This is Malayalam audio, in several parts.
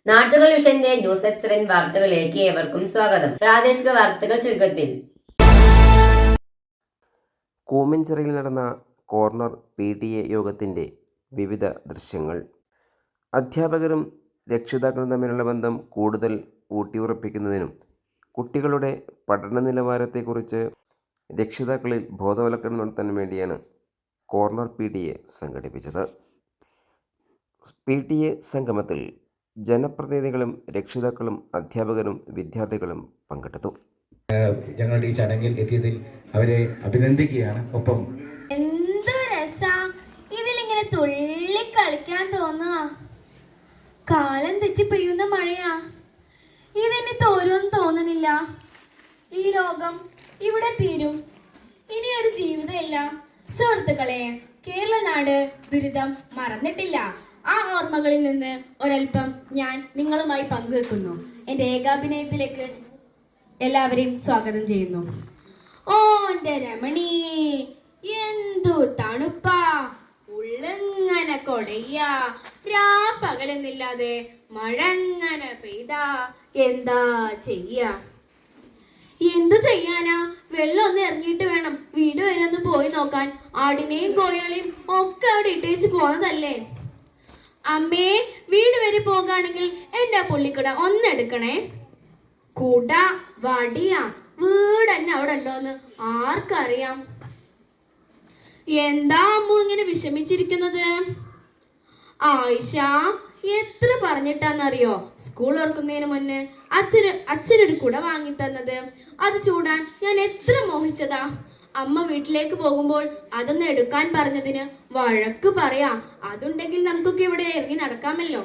നാട്ടുകൾ വിഷന്റെ ന്യൂസ് അറ്റ് 7 വാർത്തകളിലേക്ക് ഏവർക്കും സ്വാഗതം. പ്രാദേശിക വാർത്തകൾ ചുരുക്കത്തിൽ. കൂമഞ്ചിറയിൽ നടന്ന കോർണർ PTA യോഗത്തിൻ്റെ വിവിധ ദൃശ്യങ്ങൾ. അധ്യാപകരും രക്ഷിതാക്കളും തമ്മിലുള്ള ബന്ധം കൂടുതൽ ഊട്ടിയുറപ്പിക്കുന്നതിനും കുട്ടികളുടെ പഠന നിലവാരത്തെക്കുറിച്ച് രക്ഷിതാക്കളിൽ ബോധവൽക്കരണം നടത്താൻ വേണ്ടിയാണ് കോർണർ PTA സംഘടിപ്പിച്ചത്. PTA സംഗമത്തിൽ ജനപ്രതിനിധികളും രക്ഷിതാക്കളും അധ്യാപകരും വിദ്യാർത്ഥികളും പങ്കെടുത്തു. ഞങ്ങളുടെ ഈ ചടങ്ങിൽ എത്തിയതിൽ അവരെ അഭിനന്ദിക്കുകയാണ്. ഒപ്പം എന്ത് രസാ ഇതിലിങ്ങനെ തുള്ളി കളിക്കാൻ തോന്നുക. കാലം തെറ്റി പെയ്യുന്ന മഴയാ. ഇതിനി തോരുമെന്ന് തോന്നണില്ല. ഈ ലോകം ഇവിടെ തീരും. ഇനിയൊരു ജീവിതമില്ല. സുഹൃത്തുക്കളെ, കേരള നാട് ദുരിതം മറന്നിട്ടില്ല. ആ ഓർമ്മകളിൽ നിന്ന് ഒരൽപ്പം ഞാൻ നിങ്ങളുമായി പങ്കുവെക്കുന്നു. എൻ്റെ ഏകാഭിനയത്തിലേക്ക് എല്ലാവരെയും സ്വാഗതം ചെയ്യുന്നു. ഓ എൻ്റെ രമണി, എന്തു തണുപ്പാ, ഉള്ളങ്ങനെ കൊടയ്യ, പകലെന്നില്ലാതെ മഴങ്ങനെ പെയ്താ എന്താ ചെയ്യാ? എന്തു ചെയ്യാനാ? വെള്ളം ഒന്ന് ഇറങ്ങിയിട്ട് വേണം വീട് വരെ ഒന്ന് പോയി നോക്കാൻ. ആടിനെയും കോഴികളെയും ഒക്കെ അവിടെ ഇട്ടേച്ച് പോന്നതല്ലേ. അമ്മേ, വീട് വരെ പോകുകയാണെങ്കിൽ എൻ്റെ പുള്ളിക്കുട ഒന്നെടുക്കണേ. കുട വടിയാ, വീട് തന്നെ അവിടെ ഉണ്ടോന്ന് ആർക്കറിയാം? എന്താ അമ്മ ഇങ്ങനെ വിഷമിച്ചിരിക്കുന്നത്? ആയിഷ, എത്ര പറഞ്ഞിട്ടാന്നറിയോ സ്കൂൾ ഓർക്കുന്നതിന് മുന്നേ അച്ഛനൊരു കുട വാങ്ങി തന്നത്? അത് ചൂടാൻ ഞാൻ എത്ര മോഹിച്ചതാ. അമ്മ വീട്ടിലേക്ക് പോകുമ്പോൾ അതൊന്ന് എടുക്കാൻ പറഞ്ഞതിന് വഴക്ക് പറയാ. അതുണ്ടെങ്കിൽ നമുക്കൊക്കെ ഇവിടെ ഇറങ്ങി നടക്കാമല്ലോ.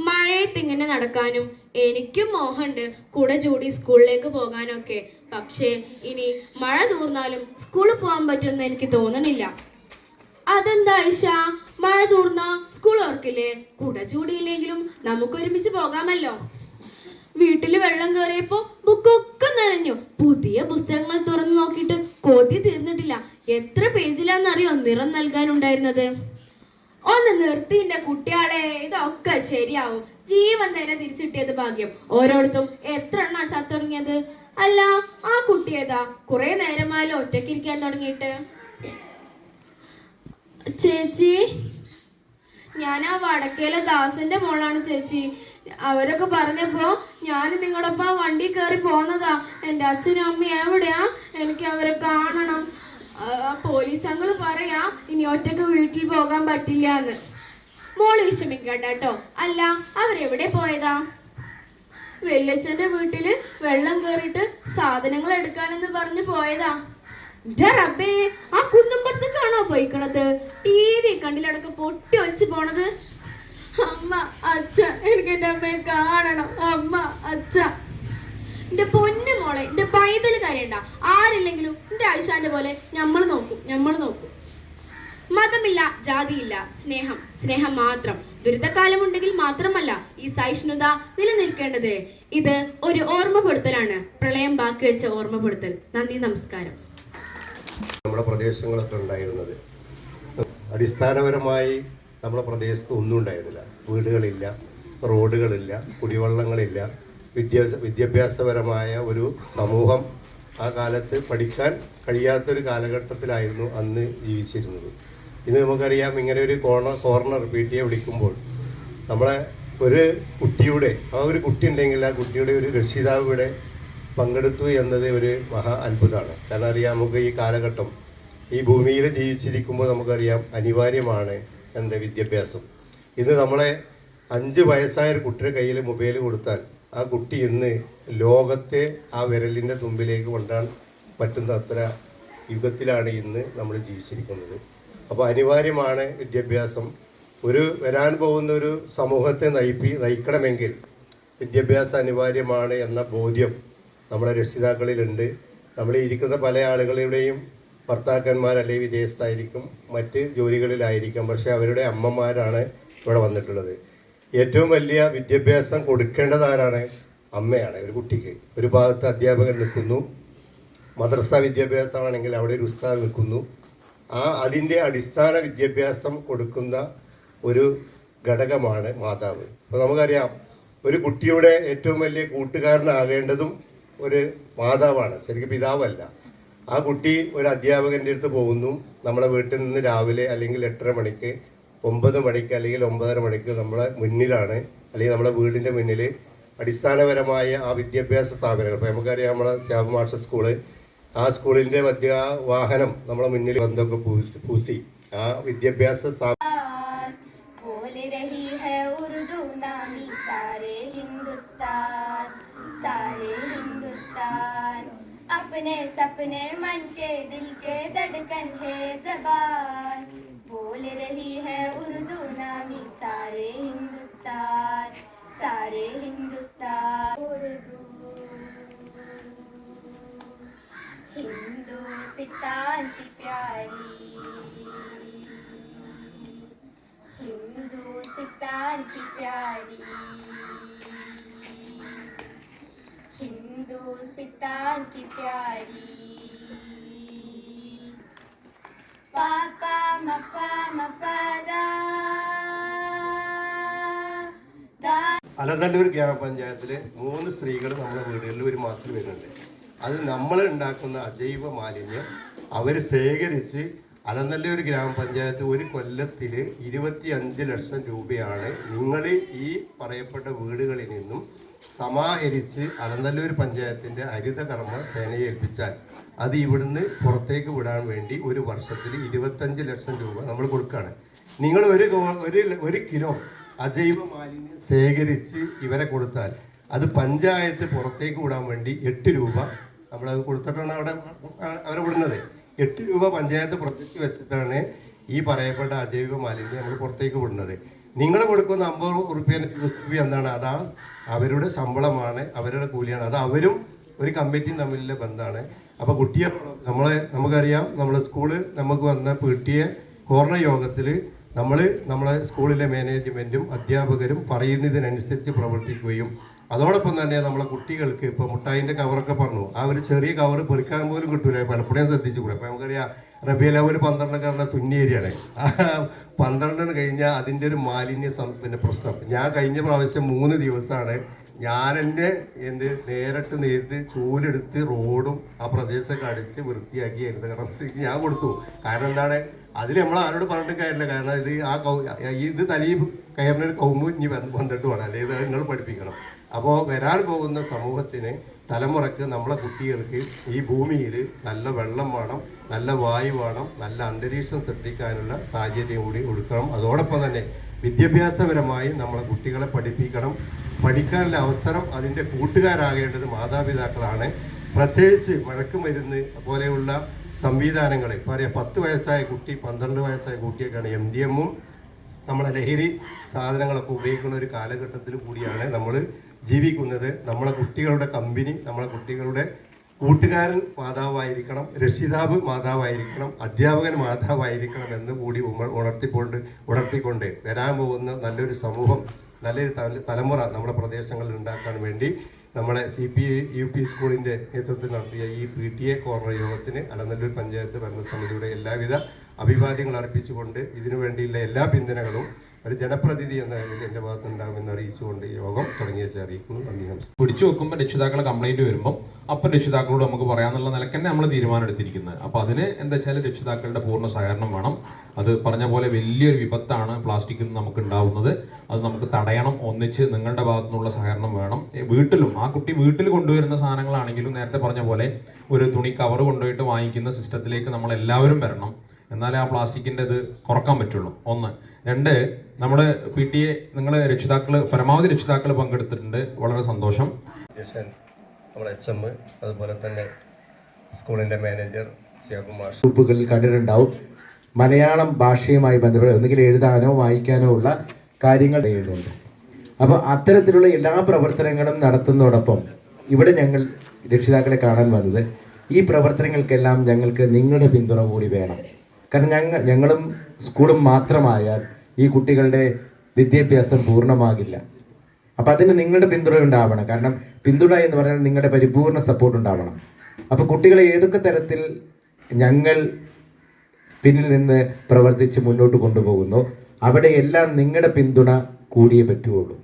മഴയത്ത് ഇങ്ങനെ നടക്കാനും എനിക്കും മോഹമുണ്ട്, കുട ചൂടി സ്കൂളിലേക്ക് പോകാനൊക്കെ. പക്ഷേ ഇനി മഴ തൂർന്നാലും സ്കൂളിൽ പോകാൻ പറ്റുമെന്ന് എനിക്ക് തോന്നണില്ല. അതെന്താ ആയിഷ, മഴ തൂർന്നാ സ്കൂൾ ഓർക്കില്ലേ? കുട ചൂടിയില്ലെങ്കിലും നമുക്കൊരുമിച്ച് പോകാമല്ലോ. വീട്ടിൽ വെള്ളം കയറിയപ്പോ ബുക്കൊക്കെ നനഞ്ഞു. പുതിയ പുസ്തകങ്ങൾ തുറന്നു നോക്കിയിട്ട് കൊതി തീർന്നിട്ടില്ല. എത്ര പേജിലാന്നറിയോ നിറം നൽകാനുണ്ടായിരുന്നത്? ഒന്ന് നിർത്തിൻ്റെ കുട്ടികളെ, ഇതൊക്കെ ശരിയാവും. ജീവൻ തന്നെ തിരിച്ചിട്ടിയത് ഭാഗ്യം. ഓരോരുത്തും എത്ര എണ്ണ ചത്തുടങ്ങിയത്. അല്ല, ആ കുട്ടിയേതാ? കുറെ നേരമായാലും ഒറ്റയ്ക്കിരിക്കാൻ തുടങ്ങിയിട്ട്. ചേച്ചി, ഞാൻ ആ വടക്കേലെ ദാസന്റെ മോളാണ് ചേച്ചി. അവരൊക്കെ പറഞ്ഞപ്പോ ഞാൻ നിങ്ങളൊപ്പം വണ്ടി കയറി പോന്നതാ. എൻ്റെ അച്ഛനും അമ്മയും എവിടെയാ? എനിക്ക് അവരെ കാണണം. പോലീസ് അങ്ങള് പറയാ ഇനി ഒറ്റക്ക് വീട്ടിൽ പോകാൻ പറ്റില്ല എന്ന്. മോള് വിഷമിക്കണ്ട കേട്ടോ. അല്ല, അവരെവിടെ പോയതാ? വല്യച്ഛന്റെ വീട്ടില് വെള്ളം കയറിയിട്ട് സാധനങ്ങൾ എടുക്കാനെന്ന് പറഞ്ഞു പോയതാ. റബ്ബേ, ആ കുന്നുംപുറത്തേക്കാണോ പോയിക്കണത്? TV കണ്ടിലടക്കം പൊട്ടി ഒലിച്ച് പോണത്. അമ്മ, അച്ഛ, എനിക്ക് എൻ്റെ അമ്മയെ കാണണം. അമ്മ, അച്ഛ. എൻ്റെ പൊന്നു മോളെ, എൻ്റെ പൈതൽ കരയണ്ട. ആരില്ലെങ്കിലും എൻ്റെ ആയിഷാന്റെ പോലെ നമ്മൾ നോക്കും. മതമില്ല, ജാതിയില്ല, സ്നേഹം മാത്രം. ദുരിതകാലമുണ്ടെങ്കിൽ മാത്രമല്ല ഈ സഹിഷ്ണുത നിലനിൽക്കേണ്ടത്. ഇത് ഒരു ഓർമ്മപ്പെടുത്തലാണ്, പ്രളയം ബാക്കി വെച്ച ഓർമ്മപ്പെടുത്തൽ. നന്ദി, നമസ്കാരം. നമ്മുടെ പ്രദേശങ്ങളൊക്കെ ഉണ്ടായിരുന്നത് അടിസ്ഥാനപരമായി നമ്മുടെ പ്രദേശത്ത് ഒന്നും ഉണ്ടായിരുന്നില്ല. വീടുകളില്ല, റോഡുകളില്ല, കുടിവെള്ളങ്ങളില്ല. വിദ്യാഭ്യാസപരമായ ഒരു സമൂഹം ആ കാലത്ത് പഠിക്കാൻ കഴിയാത്തൊരു കാലഘട്ടത്തിലായിരുന്നു അന്ന് ജീവിച്ചിരുന്നത്. ഇന്ന് നമുക്കറിയാം, ഇങ്ങനെ ഒരു കോർണർ PTA വിളിക്കുമ്പോൾ നമ്മളെ ഒരു കുട്ടിയുടെ ഒരു കുട്ടി ഉണ്ടെങ്കിൽ ആ കുട്ടിയുടെ ഒരു രക്ഷിതാവ് ഇവിടെ പങ്കെടുത്തു എന്നത് ഒരു മഹാ അത്ഭുതമാണ്. കാരണം അറിയാം, നമുക്ക് ഈ കാലഘട്ടം ഈ ഭൂമിയിൽ ജീവിച്ചിരിക്കുമ്പോൾ നമുക്കറിയാം അനിവാര്യമാണ് വിദ്യാഭ്യാസം. ഇന്ന് നമ്മളെ 5 വയസ്സായൊരു കുട്ടിയുടെ കയ്യിൽ മൊബൈൽ കൊടുത്താൽ ആ കുട്ടി ഇന്ന് ലോകത്തെ ആ വിരലിൻ്റെ തുമ്പിലേക്ക് കൊണ്ടുവരാൻ പറ്റുന്ന അത്ര യുഗത്തിലാണ് ഇന്ന് നമ്മൾ ജീവിച്ചിരിക്കുന്നത്. അപ്പോൾ അനിവാര്യമാണ് വിദ്യാഭ്യാസം. വരാൻ പോകുന്ന ഒരു സമൂഹത്തെ നയിക്കണമെങ്കിൽ വിദ്യാഭ്യാസം അനിവാര്യമാണ് എന്ന ബോധ്യം നമ്മുടെ രക്ഷിതാക്കളിലുണ്ട്. നമ്മൾ ഇരിക്കുന്ന പല ആളുകളുടെയും ഭർത്താക്കന്മാരല്ലെങ്കിൽ വിദേശത്തായിരിക്കും, മറ്റ് ജോലികളിലായിരിക്കാം. പക്ഷേ അവരുടെ അമ്മമാരാണ് ഇവിടെ വന്നിട്ടുള്ളത്. ഏറ്റവും വലിയ വിദ്യാഭ്യാസം കൊടുക്കേണ്ടത് ആരാണ്? അമ്മയാണ്. ഒരു കുട്ടിക്ക് ഒരു ഭാഗത്ത് അധ്യാപകൻ നിൽക്കുന്നു, മദ്രസ വിദ്യാഭ്യാസമാണെങ്കിൽ അവിടെ ഒരു ഉസ്താദ് നിൽക്കുന്നു. അതിൻ്റെ അടിസ്ഥാന വിദ്യാഭ്യാസം കൊടുക്കുന്ന ഒരു ഘടകമാണ് മാതാവ്. അപ്പോൾ നമുക്കറിയാം, ഒരു കുട്ടിയുടെ ഏറ്റവും വലിയ കൂട്ടുകാരനാകേണ്ടതും ഒരു മാതാവാണ്, ശരിക്കും പിതാവല്ല. ആ കുട്ടി ഒരു അധ്യാപകൻ്റെ അടുത്ത് പോകുന്നു. നമ്മളെ വീട്ടിൽ നിന്ന് രാവിലെ അല്ലെങ്കിൽ 8:30 മണിക്ക് 9 മണിക്ക് അല്ലെങ്കിൽ 9:30 മണിക്ക് നമ്മളെ മുന്നിലാണ്, അല്ലെങ്കിൽ നമ്മുടെ വീടിൻ്റെ മുന്നിൽ അടിസ്ഥാനപരമായ ആ വിദ്യാഭ്യാസ സ്ഥാപനങ്ങൾ. ഇപ്പോൾ നമുക്കറിയാം, നമ്മളെ ശ്യാം മാർഷൽ സ്കൂള്, ആ സ്കൂളിൻ്റെ വാഹനം നമ്മളെ മുന്നിൽ ബന്ധമൊക്കെ പൂസി ആ വിദ്യാഭ്യാസ സ്ഥാപനം अपने सपने मन के दिल के धड़कन है ज़बान, बोल रही है उर्दू नामी सारे हिंदुस्तान, सारे हिंदुस्तान। उर्दू हिंदुस्तान की प्यारी, हिंदुस्तान की प्यारी, हिंदुस्तान की प्यारी। पापा मप्पा मप्पादा അലനല്ലൂർ ഗ്രാമപഞ്ചായത്തിലെ 3 സ്ത്രീകൾ നമ്മുടെ വീടുകളിൽ ഒരു മാസം വരുന്നുണ്ട്. അത് നമ്മൾ ഉണ്ടാക്കുന്ന അജൈവ മാലിന്യം അവർ ശേഖരിച്ച് അലനല്ലൂർ ഗ്രാമപഞ്ചായത്ത് ഒരു കൊല്ലത്തിൽ 25 ലക്ഷം രൂപയാണ് നിങ്ങൾ ഈ പറയപ്പെട്ട വീടുകളിൽ നിന്നും സമാഹരിച്ച് അലനല്ലൂർ പഞ്ചായത്തിൻ്റെ ഹരിതകർമ്മ സേനയെ ഏൽപ്പിച്ചാൽ അത് ഇവിടുന്ന് പുറത്തേക്ക് വിടാൻ വേണ്ടി ഒരു വർഷത്തിൽ 25 ലക്ഷം രൂപ നമ്മൾ കൊടുക്കുകയാണ്. നിങ്ങൾ ഒരു കിലോ അജൈവ മാലിന്യം ശേഖരിച്ച് ഇവരെ കൊടുത്താൽ അത് പഞ്ചായത്ത് പുറത്തേക്ക് വിടാൻ വേണ്ടി 8 രൂപ നമ്മളത് കൊടുത്തിട്ടാണ് അവരെ വിടുന്നത്. 8 രൂപ പഞ്ചായത്ത് പുറത്തേക്ക് വെച്ചിട്ടാണ് ഈ പറയപ്പെട്ട അജൈവ മാലിന്യം നമ്മൾ പുറത്തേക്ക് വിടുന്നത്. നിങ്ങൾ കൊടുക്കുന്ന 50 രൂപ എന്താണ്? അതാ അവരുടെ ശമ്പളമാണ്, അവരുടെ കൂലിയാണ്. അത് അവരും ഒരു കമ്മിറ്റിയും തമ്മിലുള്ള ബന്ധമാണ്. അപ്പോൾ കുട്ടിയെ നമുക്കറിയാം, നമ്മളെ സ്കൂള് നമുക്ക് വന്ന PTA കോർണർ യോഗത്തിൽ നമ്മളെ സ്കൂളിലെ മാനേജ്മെൻറ്റും അധ്യാപകരും പറയുന്നതിനനുസരിച്ച് പ്രവർത്തിക്കുകയും അതോടൊപ്പം തന്നെ നമ്മളെ കുട്ടികൾക്ക് ഇപ്പോൾ മുട്ടായിൻ്റെ കവറൊക്കെ പറഞ്ഞു, ആ ഒരു ചെറിയ കവർ പെറുക്കാൻ പോലും കിട്ടൂല, പലപ്പോഴും ശ്രദ്ധിച്ചുകൂടെ. അപ്പോൾ നമുക്കറിയാം റബിയ ലെവൽ 12 സുന്നി ഏരിയയാണ്. 12 കഴിഞ്ഞാൽ അതിൻ്റെ ഒരു മാലിന്യ പ്രശ്നം. ഞാൻ കഴിഞ്ഞ പ്രാവശ്യം 3 ദിവസമാണ് ഞാൻ എൻ്റെ നേരിട്ട് ചൂലെടുത്ത് റോഡും ആ പ്രദേശമൊക്കെ അടിച്ച് വൃത്തിയാക്കി ഹരിതകർമ്മ ഞാൻ കൊടുത്തു. കാരണം എന്താണ്, അതിൽ നമ്മൾ ആരോട് പറഞ്ഞിട്ട് കാര്യമില്ല. കാരണം ഇത് തലയിൽ കയറുന്നൊരു കൗമ്പ് ഇനി വന്നിട്ട് വേണം, അല്ലെങ്കിൽ ഇത് നിങ്ങൾ പഠിപ്പിക്കണം. അപ്പോൾ വരാൻ പോകുന്ന സമൂഹത്തിന്, തലമുറക്ക്, നമ്മളെ കുട്ടികൾക്ക് ഈ ഭൂമിയിൽ നല്ല വെള്ളം വേണം, നല്ല വായു വേണം, നല്ല അന്തരീക്ഷം സൃഷ്ടിക്കാനുള്ള സാഹചര്യം കൂടി കൊടുക്കണം. അതോടൊപ്പം തന്നെ വിദ്യാഭ്യാസപരമായി നമ്മളെ കുട്ടികളെ പഠിപ്പിക്കണം. പഠിക്കാനുള്ള അവസരം അതിൻ്റെ കൂട്ടുകാരാകേണ്ടത് മാതാപിതാക്കളാണ്. പ്രത്യേകിച്ച് മഴക്കുമരുന്ന് പോലെയുള്ള സംവിധാനങ്ങൾ ഇപ്പോൾ അറിയാം, 10 വയസ്സായ കുട്ടി 12 വയസ്സായ കുട്ടിയൊക്കെയാണ് MDMഉം നമ്മളെ ലഹരി സാധനങ്ങളൊക്കെ ഉപയോഗിക്കുന്ന ഒരു കാലഘട്ടത്തിൽ കൂടിയാണ് നമ്മൾ ജീവിക്കുന്നത്. നമ്മളെ കുട്ടികളുടെ കമ്പനി, നമ്മളെ കുട്ടികളുടെ കൂട്ടുകാരൻ മാതാവായിരിക്കണം, രക്ഷിതാവ് മാതാവായിരിക്കണം, അധ്യാപകൻ മാതാവായിരിക്കണം എന്ന് കൂടി ഉണർത്തിക്കൊണ്ട് വരാൻ പോകുന്ന നല്ലൊരു സമൂഹം, നല്ലൊരു തലമുറ നമ്മുടെ പ്രദേശങ്ങളിൽ ഉണ്ടാക്കാൻ വേണ്ടി നമ്മളെ CPUP സ്കൂളിൻ്റെ നേതൃത്വത്തിൽ നടത്തിയ ഈ PTA കോർണർ യോഗത്തിന് അലനല്ലൂർ പഞ്ചായത്ത് ഭരണസമിതിയുടെ എല്ലാവിധ അഭിവാദ്യങ്ങൾ അർപ്പിച്ചുകൊണ്ട് ഇതിനു വേണ്ടിയുള്ള എല്ലാ പിന്തുണകളും ഒരു ജനപ്രതിനിധി എന്ന നിലയിൽ എൻ്റെ ഭാഗത്തുണ്ടാകുമെന്ന് അറിയിച്ചുകൊണ്ട് യോഗം തുടങ്ങിയ അറിയിക്കുന്നു. നന്ദി, നമസ്കാരം. പിടിച്ചു വെക്കുമ്പോൾ രക്ഷിതാക്കളെ കംപ്ലൈൻറ്റ് വരുമ്പോൾ അപ്പം രക്ഷിതാക്കളോട് നമുക്ക് പറയാമെന്നുള്ള നിലയ്ക്ക് തന്നെ നമ്മൾ തീരുമാനം എടുത്തിരിക്കുന്നത്. അപ്പോൾ അതിന് എന്താ വെച്ചാൽ രക്ഷിതാക്കളുടെ പൂർണ്ണ സഹകരണം വേണം. അത് പറഞ്ഞ പോലെ വലിയൊരു വിപത്താണ് പ്ലാസ്റ്റിക്കിൽ നിന്ന് നമുക്ക് ഉണ്ടാവുന്നത്. അത് നമുക്ക് തടയണം. ഒന്നിച്ച് നിങ്ങളുടെ ഭാഗത്തു നിന്നുള്ള സഹകരണം വേണം. വീട്ടിലും ആ കുട്ടി വീട്ടിൽ കൊണ്ടുവരുന്ന സാധനങ്ങളാണെങ്കിലും നേരത്തെ പറഞ്ഞ പോലെ ഒരു തുണി കവർ കൊണ്ടുപോയിട്ട് വാങ്ങിക്കുന്ന സിസ്റ്റത്തിലേക്ക് നമ്മൾ എല്ലാവരും വരണം. എന്നാലേ ആ പ്ലാസ്റ്റിക്കിൻ്റെ ഇത് കുറക്കാൻ പറ്റുള്ളൂ. 1. 2, നമ്മുടെ PTA നിങ്ങൾ പരമാവധി രക്ഷിതാക്കൾ പങ്കെടുത്തിട്ടുണ്ട്. വളരെ സന്തോഷം. നമ്മുടെ HM, അതുപോലെ തന്നെ സ്കൂളിൻ്റെ മാനേജർ ശ്യാകുമാർ ഗ്രൂപ്പുകളിൽ കണ്ടിട്ടുണ്ടാവും. മലയാളം ഭാഷയുമായി ബന്ധപ്പെട്ട് ഒന്നുകിൽ എഴുതാനോ വായിക്കാനോ ഉള്ള കാര്യങ്ങൾ ചെയ്യുന്നുണ്ട്. അപ്പോൾ അത്തരത്തിലുള്ള എല്ലാ പ്രവർത്തനങ്ങളും നടത്തുന്നതോടൊപ്പം ഇവിടെ ഞങ്ങൾ രക്ഷിതാക്കളെ കാണാൻ വന്നത്, ഈ പ്രവർത്തനങ്ങൾക്കെല്ലാം ഞങ്ങൾക്ക് നിങ്ങളുടെ പിന്തുണ കൂടി വേണം. കാരണം ഞങ്ങളും സ്കൂളും മാത്രമായാൽ ഈ കുട്ടികളുടെ വിദ്യാഭ്യാസം പൂർണ്ണമാകില്ല. അപ്പം അതിന് നിങ്ങളുടെ പിന്തുണ ഉണ്ടാവണം. കാരണം പിന്തുണ എന്ന് പറഞ്ഞാൽ നിങ്ങളുടെ പരിപൂർണ സപ്പോർട്ട് ഉണ്ടാവണം. അപ്പോൾ കുട്ടികളെ ഏതൊക്കെ തരത്തിൽ ഞങ്ങൾ പിന്നിൽ നിന്ന് പ്രവർത്തിച്ച് മുന്നോട്ട് കൊണ്ടുപോകുന്നു അവിടെയെല്ലാം നിങ്ങളുടെ പിന്തുണ കൂടിയേ പറ്റുകയുള്ളൂ.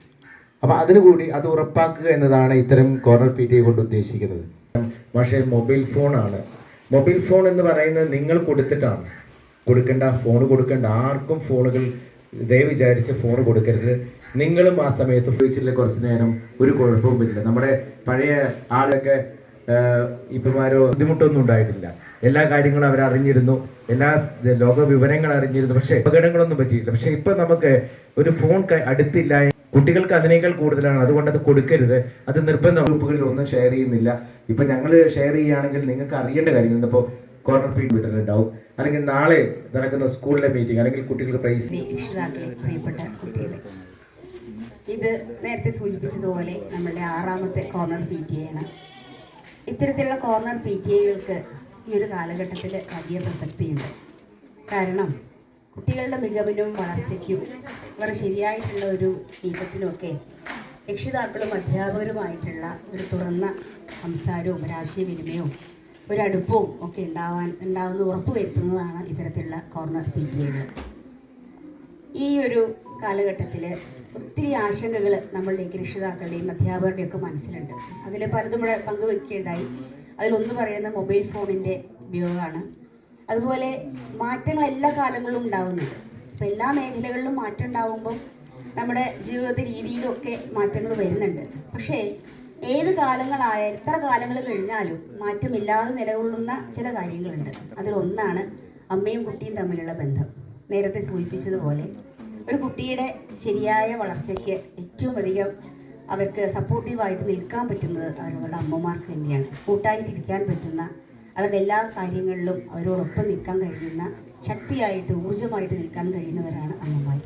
അപ്പോൾ അതിനുകൂടി അത് ഉറപ്പാക്കുക എന്നതാണ് ഇത്തരം കോർണർ PTA കൊണ്ട് ഉദ്ദേശിക്കുന്നത്. പക്ഷേ മൊബൈൽ ഫോണാണ്. മൊബൈൽ ഫോൺ എന്ന് പറയുന്നത് നിങ്ങൾ കൊടുത്തിട്ടാണ്. ഫോൺ കൊടുക്കേണ്ട. ആർക്കും ഫോണുകൾ ദയവ് വിചാരിച്ച് ഫോൺ കൊടുക്കരുത്. നിങ്ങളും ആ സമയത്ത് ഉപയോഗിച്ചില്ല കുറച്ച് നേരം ഒരു കുഴപ്പവും പറ്റില്ല. നമ്മുടെ പഴയ ആളൊക്കെ ഇപ്പമാരോ ബുദ്ധിമുട്ടൊന്നും ഉണ്ടായിട്ടില്ല. എല്ലാ കാര്യങ്ങളും അവർ അറിഞ്ഞിരുന്നു, എല്ലാ ലോക വിവരങ്ങൾ അറിഞ്ഞിരുന്നു, പക്ഷേ അപകടങ്ങളൊന്നും പറ്റിയില്ല. പക്ഷെ ഇപ്പം നമുക്ക് ഒരു ഫോൺ അടുത്തില്ല, കുട്ടികൾക്ക് അതിനേക്കാൾ കൂടുതലാണ്. അതുകൊണ്ട് അത് കൊടുക്കരുത്. അത് നിർബന്ധ ഗ്രൂപ്പുകളിൽ ഒന്നും ഷെയർ ചെയ്യുന്നില്ല. ഇപ്പം ഞങ്ങൾ ഷെയർ ചെയ്യുകയാണെങ്കിൽ നിങ്ങൾക്ക് അറിയേണ്ട കാര്യങ്ങൾ ഇപ്പോൾ കോർണർ വിട്ടിട്ടുണ്ടാവും, അല്ലെങ്കിൽ നാളെ നടക്കുന്ന സ്കൂളിലെ മീറ്റിംഗ്, അല്ലെങ്കിൽ കുട്ടികൾക്ക് പ്രൈസ്. രക്ഷിതാക്കളെ, പ്രിയപ്പെട്ട കുട്ടികളെ, ഇത് നേരത്തെ സൂചിപ്പിച്ചതുപോലെ നമ്മളുടെ 6ാമത്തെ കോർണർ PTA ആണ്. ഇത്തരത്തിലുള്ള കോർണർ PTA-കൾക്ക് ഈ ഒരു കാലഘട്ടത്തിൽ വലിയ പ്രസക്തിയുണ്ട്. കാരണം കുട്ടികളുടെ മികവിനും വളർച്ചയ്ക്കും അവർ ശരിയായിട്ടുള്ള ഒരു നീക്കത്തിനുമൊക്കെ രക്ഷിതാക്കളും അധ്യാപകരുമായിട്ടുള്ള ഒരു തുറന്ന സംസാരവും ഒരാശയവിനിമയവും ഒരടുപ്പവും ഒക്കെ ഉണ്ടാവുന്ന ഉറപ്പുവരുത്തുന്നതാണ് ഇത്തരത്തിലുള്ള കോർണർ PTA-കൾ. ഈ ഒരു കാലഘട്ടത്തിൽ ഒത്തിരി ആശങ്കകൾ നമ്മളുടെയൊക്കെ രക്ഷിതാക്കളുടെയും അധ്യാപകരുടെയൊക്കെ മനസ്സിലുണ്ട്. അതിൽ പലതും ഇവിടെ പങ്കുവെക്കുകയുണ്ടായി. അതിലൊന്ന് പറയുന്നത് മൊബൈൽ ഫോണിൻ്റെ ഉപയോഗമാണ്. അതുപോലെ മാറ്റങ്ങൾ എല്ലാ കാലങ്ങളിലും ഉണ്ടാകുന്നുണ്ട്. അപ്പോൾ എല്ലാ മേഖലകളിലും മാറ്റം ഉണ്ടാകുമ്പം നമ്മുടെ ജീവിത രീതിയിലൊക്കെ മാറ്റങ്ങൾ വരുന്നുണ്ട്. പക്ഷേ ഏത് കാലങ്ങളായാലും എത്ര കാലങ്ങൾ കഴിഞ്ഞാലും മാറ്റമില്ലാതെ നിലകൊള്ളുന്ന ചില കാര്യങ്ങളുണ്ട്. അതിലൊന്നാണ് അമ്മയും കുട്ടിയും തമ്മിലുള്ള ബന്ധം. നേരത്തെ സൂചിപ്പിച്ചതുപോലെ ഒരു കുട്ടിയുടെ ശരിയായ വളർച്ചയ്ക്ക് ഏറ്റവും അധികം അവർക്ക് സപ്പോർട്ടീവായിട്ട് നിൽക്കാൻ പറ്റുന്നത് അവരുടെ അമ്മമാർക്ക് തന്നെയാണ്. കൂട്ടായിട്ടിരിക്കാൻ പറ്റുന്ന, അവരുടെ എല്ലാ കാര്യങ്ങളിലും അവരോടൊപ്പം നിൽക്കാൻ കഴിയുന്ന, ശക്തിയായിട്ട് ഊർജ്ജമായിട്ട് നിൽക്കാൻ കഴിയുന്നവരാണ് അമ്മമാർ.